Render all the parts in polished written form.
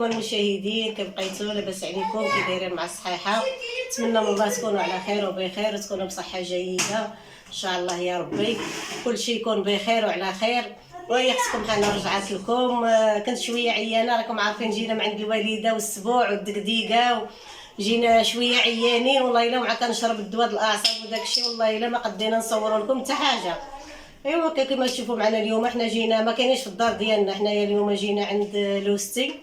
المشاهدين كيف بقيتوا؟ لاباس عليكم؟ كي دايرين مع الصحيحه؟ نتمنى من الله تكونوا على خير وبخير وتكونوا بصحه جيده ان شاء الله يا ربي، كل شيء يكون بخير وعلى خير. وهي خصكم حنا رجعت لكم. كنت شويه عيانه، راكم عارفين جينا من عند الوالده والسبوع والدقديقه، جينا شويه عيانين والله الا مع كنشرب الدواء د الاعصاب وداك الشيء، والله الا ما قدينا نصوروا لكم حتى حاجه. ايوا كما تشوفوا معنا اليوم حنا جينا، ما كاينينش في الدار ديالنا حنايا اليوم، جينا عند لوستي.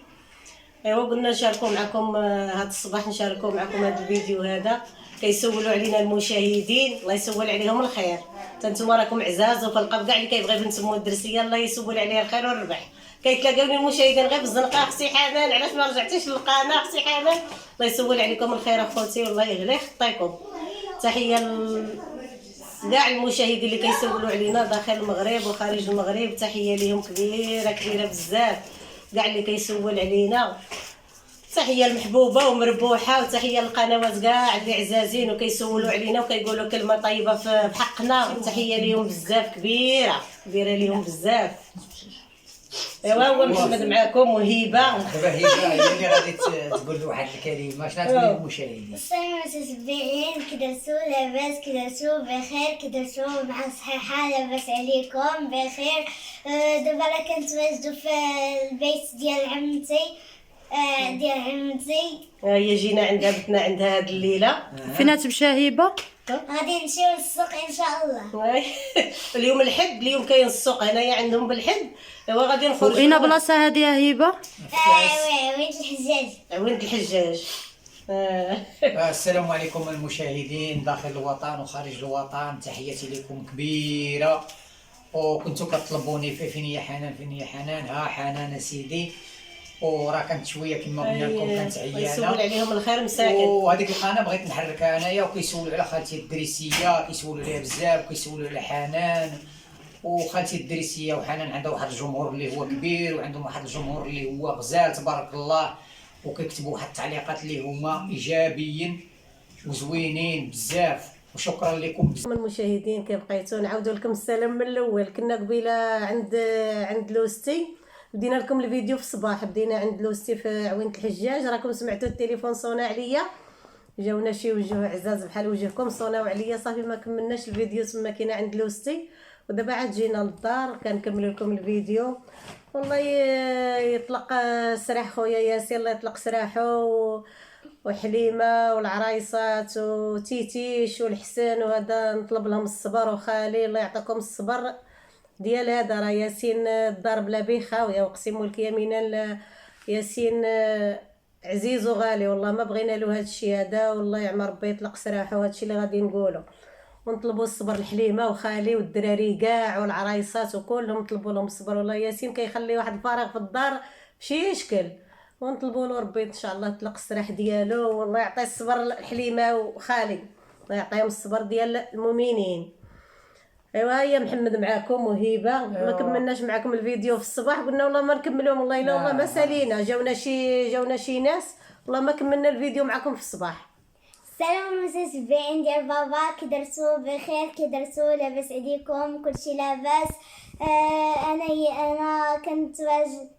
ايوا قلنا نشاركوا معكم هذا الصباح، نشاركوا معكم هذا الفيديو هذا. كيسولوا علينا المشاهدين، الله يسول عليهم الخير. نتوما راكم عزاز وفالقى كاع اللي كيبغي بنت مو الدرسيه الله يسول عليها الخير والربح. كيتلاقاوني المشاهدين غير بالزنقه، اختي حنان علاش ما رجعتيش للقناه اختي حنان؟ الله يسول عليكم الخير اخوتي والله يغلي خطيكم. تحيه كاع المشاهدين اللي كيسولوا علينا داخل المغرب وخارج المغرب، تحيه ليهم كبيره كبيره بزاف. كاع اللي كيسول علينا تحيه المحبوبه ومربوحه، وتحيه للقنوات كاع اللي عزازين وكيسولوا علينا وكيقولوا كلمه طيبه في حقنا، تحيه ليهم بزاف كبيره كبيره ليهم بزاف. ايوا هو محمد معاكم وهبه. دابا هبه هي اللي غادي تقول واحد الكلمه. شنو غتقول للمشاهدين؟ السلام متتبعين، كي درتو لاباس؟ كي درتو بخير؟ كي درتو مع الصحيحه؟ لاباس عليكم بخير؟ دابا راه كنتواجدوا في البيت ديال عمتي. هي جينا عندها بتنا عندها هاد الليله. فين تمشى هبه؟ غادي نمشيو للسوق ان شاء الله. اليوم الحد، اليوم كاين السوق هنايا عندهم بالحد. ايوا غادي نخرجوا. وين بلاصه هذه يا هبه؟ وين الحجاج. عوينة الحجاج. السلام عليكم المشاهدين داخل الوطن وخارج الوطن، تحياتي لكم كبيره. وكنتوا كطلبوني فين يا حنان، فين يا حنان؟ ها حنان سيدي. وراه كانت شويه كما قلنا لكم كانت عيانه، يسول عليهم الخير مساكن. وهذيك القناه بغيت نحركها انايا، وكيسولوا على خالتي الدريسيه، كيسولوا عليها بزاف، وكيسولوا على حنان وخالتي الدريسيه. وحنان عندها واحد الجمهور اللي هو كبير، وعندهم واحد الجمهور اللي هو غزال تبارك الله، وكيكتبوا واحد التعليقات اللي هما ايجابيين وزوينين بزاف. وشكرا لكم بزاف. المشاهدين كيف بقيتوا؟ نعاودوا لكم السلام من الاول. كنا قبيله عند لوستي، بدينا لكم الفيديو في الصباح، بدينا عند لوستي في عوينة الحجاج. راكم سمعتوا التليفون صونا عليا، جاونا شي وجوه عزاز بحال وجهكم صوناو عليا، صافي ما كملناش الفيديو تما كاينه عند لوستي. ودابا عاد جينا للدار كنكمل لكم الفيديو. والله يطلق سراح خويا ياسين، الله يطلق سراحه، وحليمه والعرايصات وتيتيش والحسن، وهذا نطلب لهم الصبر، وخالي الله يعطيكم الصبر ديال هذا. راه ياسين الدار بلا بخاويه، وقسم لك يمينا ياسين عزيز وغالي، والله ما بغينا له هذا الشيء هذا، والله يعمر ربي يطلق سراحه. وهذا الشيء اللي غادي نقوله، ونطلبوا الصبر الحليمه وخالي والدراري كاع والعرايصات وكلهم نطلبوا لهم الصبر. والله ياسين كيخلي واحد الفراغ في الدار بشي يشكل، ونطلبوا له ربي ان شاء الله يطلق السراح ديالو، والله يعطي الصبر الحليمه وخالي، الله يعطيهم الصبر ديال المؤمنين. ايوا هي محمد معاكم وهبه. ما كملناش معكم الفيديو في الصباح، قلنا والله ما نكملوهم، والله الا والله ما سالينا، جاونا شي ناس، والله ما كملنا الفيديو معكم في الصباح. السلام متتبعين ديال بابا، كي درتو بخير؟ كي درتو لاباس عليكم؟ كلشي لاباس. انا كنت واجد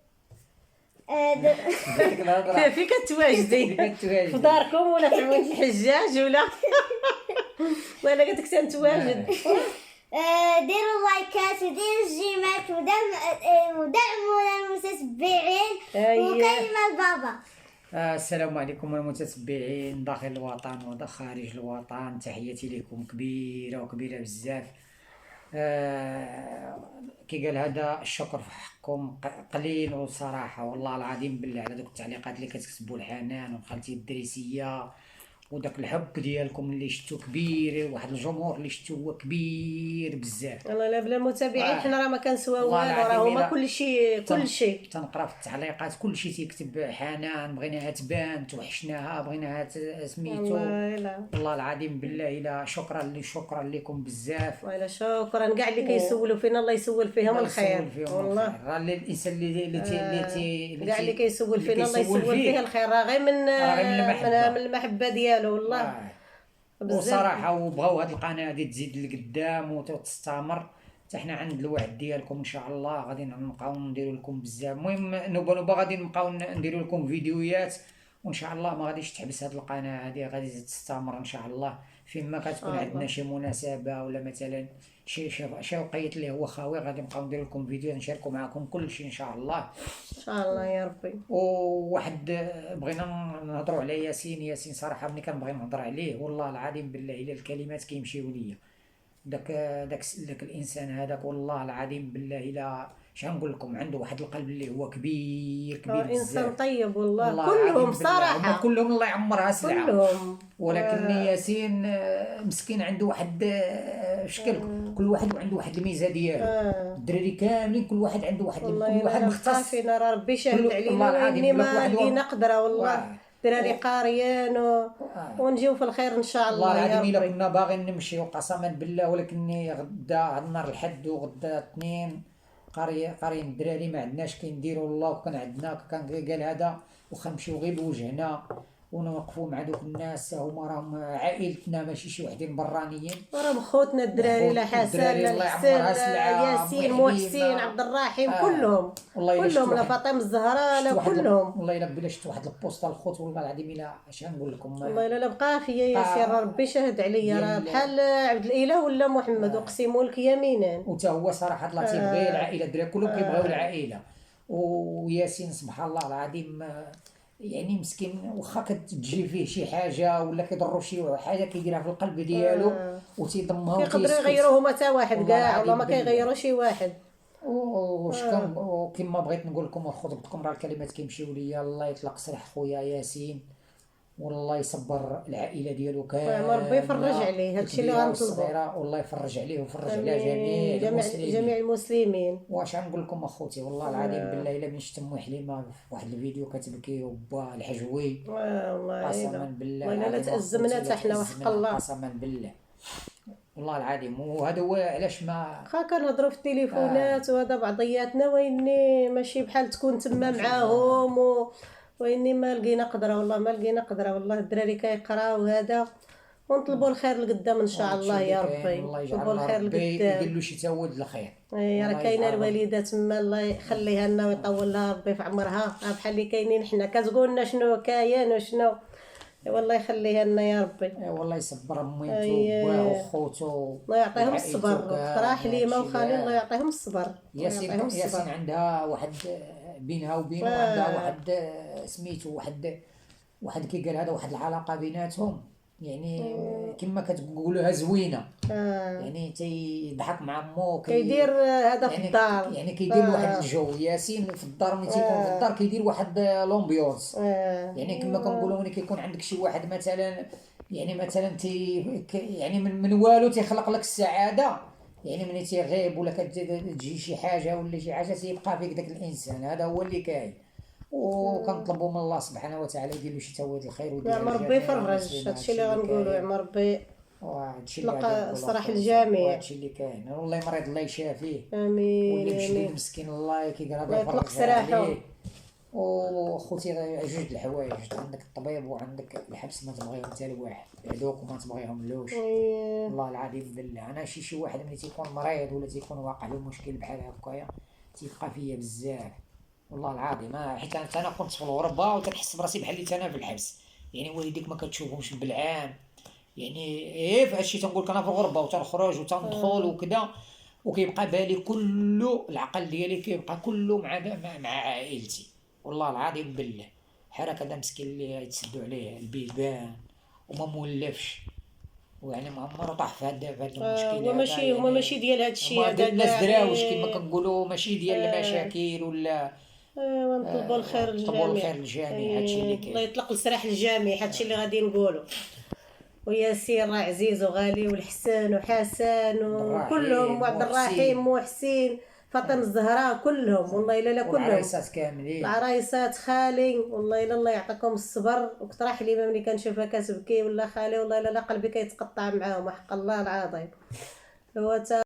فين كتواجدي؟ في داركم ولا في عوينة الحجاج ولا قلت لك تنتواجد؟ ديروا لايكات وديروا الجيمات ودعمونا المتتبعين. وكلمة لبابا. السلام عليكم المتتبعين داخل الوطن وخارج الوطن، تحياتي لكم كبيره وكبيره بزاف. كي قال هذا الشكر في حقكم قليل وصراحه، والله العظيم بالله على دوك التعليقات اللي كتكتبوا لحنان وخالتي الدريسيه، وداك الحب ديالكم اللي شفتو كبير، واحد الجمهور اللي شفتو هو كبير بزاف. والله لا بلا متابعين حنا راه ما كنسواو والو، راه هما كلشي تنقرا في التعليقات كلشي تيكتب حنان بغيناها تبان، توحشناها، بغيناها سميتو. والله العظيم بالله الا شكرا لكم بزاف. والله شكرا كاع اللي كيسولوا فينا، الله يسول فيهم الخير. والله راه الانسان اللي كاع اللي كيسول فينا الله يسول فيه الخير، راه غير من المحبه ديالو والله. وصراحه وبغاو هاد القناه هادي تزيد لقدام وتستمر، حتى حنا عند الوعد ديالكم ان شاء الله غادي نبقاو نديروا لكم بزاف. المهم نوبه غادي نبقاو نديروا لكم فيديوهات، وان شاء الله ما غاديش تحبس هذه القناه هذه، غادي تستمر ان شاء الله. فيما كتكون عندنا شي مناسبه ولا مثلا شي وقيت اللي هو خاوي، غادي نبقاو ندير لكم فيديو نشاركوا معكم كل شيء ان شاء الله. ان شاء الله يا ربي. وواحد بغينا نهضروا على ياسين صراحه ملي كنبغي نهضر عليه والله العظيم بالله الا الكلمات كيمشيو ليا. داك الانسان هذاك والله العظيم بالله الا شنو نقول لكم، عنده واحد القلب اللي هو كبير بزاف. انسان طيب والله كلهم صراحه، كلهم الله يعمرها سلعه كلهم. ولكن ياسين مسكين عنده واحد شكل، كل واحد عنده واحد الميزه ديالو. الدراري كاملين كل واحد عنده واحد مختص. فينا راه ربي شاهد علينا واني ما لقينا قدره والله. دراري قاريان ونجيو في الخير ان شاء الله. والله العظيم الا كنا باغيين نمشيو قسما بالله، ولكن غدا هاد النهار الحد وغدا الاثنين قاريين الدراري ما عندناش كنديروا الله. وكان عندنا كان قال هذا واخا نمشيو غير بوجهنا ونوقفوا مع دوك الناس، هما راهم عائلتنا ماشي شي وحدين برانيين، راهم خوتنا الدراري. لا حسن لا حسين ياسين محسن عبد الرحيم كلهم لا فاطمه الزهراء لا كلهم. والله الا بلا شفت واحد البوسطه الخوت والله العظيم الا اش نقول لكم. والله الا بقى فيا ياسين ربي شاهد عليا، راه بحال عبد الاله ولا محمد اقسم لك يمينا. وتا هو صراحه الله تيبغي العائله، الدراري كلهم كيبغيو العائله. وياسين سبحان الله العظيم يعني مسكين واخا كتجي فيه شي حاجه ولا كيضرو شي حاجه كيديرها في القلب ديالو وتيضمها كيقدروا يغيروه هما حتى واحد كاع والله ما كيغيروا شي واحد. واش كما بغيت نقول لكم وخطبتكم راه الكلمات كيمشيو ليا. الله يطلق سراح خويا ياسين والله يصبر العائله ديالو كامل، ربي يفرج عليه. هادشي اللي غنطلبوا والله يفرج عليه ويفرج على جميع المسلمين. واش غنقول لكم اخوتي والله العظيم بالله الا من شتم حليمه في واحد الفيديو كتبكي وبا الحجوي والله قسما بالله والله لا تأزمنا حتى حنا وحق الله قسما بالله والله العظيم. وهذا هو علاش ما واخا كنهضروا في التليفونات وهذا بعضياتنا ويني ماشي بحال تكون تما معاهم ويني ما لقينا قدره والله ما لقينا قدره والله. الدراري كيقراو هذا ونطلبوا الخير لقدام ان شاء الله يا ربي. نطلبوا الخير لقدام يدير له شي تاود الخير. راه كاينه الوالده تما الله يخليها لنا ويطول لها ربي في عمرها، بحال اللي كاينين حنا كتقول لنا شنو كاين وشنو. والله يخليها لنا يا ربي. والله يصبر ميتو وباه وخوتو الله يعطيهم الصبر. اخترا حليمه وخالي الله يعطيهم الصبر. ياسين عندها واحد بينها وبينه عندها واحد سميتو واحد كي قال هذا واحد العلاقه بيناتهم يعني كما كتقولوها زوينه. يعني تيضحك مع مو كيدير هذا في الدار يعني كيدير واحد الجو. ياسين في الدار ملي تيكون في الدار كيدير واحد لومبيونس. يعني كما كنقولوا ملي كيكون عندك شي واحد مثلا يعني مثلا يعني من والو تيخلق لك السعاده. يعني ملي تيغيب ولا كتجي شي حاجه ولا شي حاجه تيبقى فيك داك الانسان. هذا هو اللي كاين. وكنطلبوا من الله سبحانه وتعالى يدير له شي تواد الخير ويدير له ربي يفرج. هادشي اللي غنقولوا يا ربي. وهادشي اللي الصراح الجميع. هادشي اللي كاين. والله مريض الله يشافيه. امين. واللي مشي مسكين الله كيقرا الله يطلق سراحه. وخوتي جوج الحوايج، عندك الطبيب وعندك الحبس ما تبغيهم حتى لواحد، هذوك ما تبغيهم لوش. والله العظيم بالله انا شي واحد ملي تيكون مريض ولا تيكون واقع له مشكل بحال هكايا تيبقى فيا بزاف والله العظيم. حيت انا كنت في الغربه وكنحس براسي بحال اللي انا في الحبس. يعني والديك ما كتشوفهمش بالعام يعني في هادشي تنقول لك انا في الغربه وتنخرج وتندخل وكذا وكيبقى بالي كله العقل ديالي كيبقى كله مع عائلتي والله العظيم بالله. حركه هذا مسكين اللي يتسدوا عليه البيبان وما مولفش ويعني ما عمرو طاح في هاد المشكل. هما ماشي ديال هاد الشيء هذا الناس دراوش كما كنقولوا ماشي ديال المشاكل ولا نطلبوا الخير للجميع. هادشي اللي كاين. الله يطلق السراح للجميع. هادشي اللي غادي نقولوا. وياسين راه عزيز وغالي والحسن وحسن وكلهم وعبد الرحيم وحسين فاطمه الزهراء كلهم والله الا كلهم العرايسات كاملين العرايسات خالي والله الا الله يعطيكم الصبر. وكثر حليمه ملي كنشوفها كتبكي ولا خالي والله الا قلبي كيتقطع معاهم حق الله العظيم. هو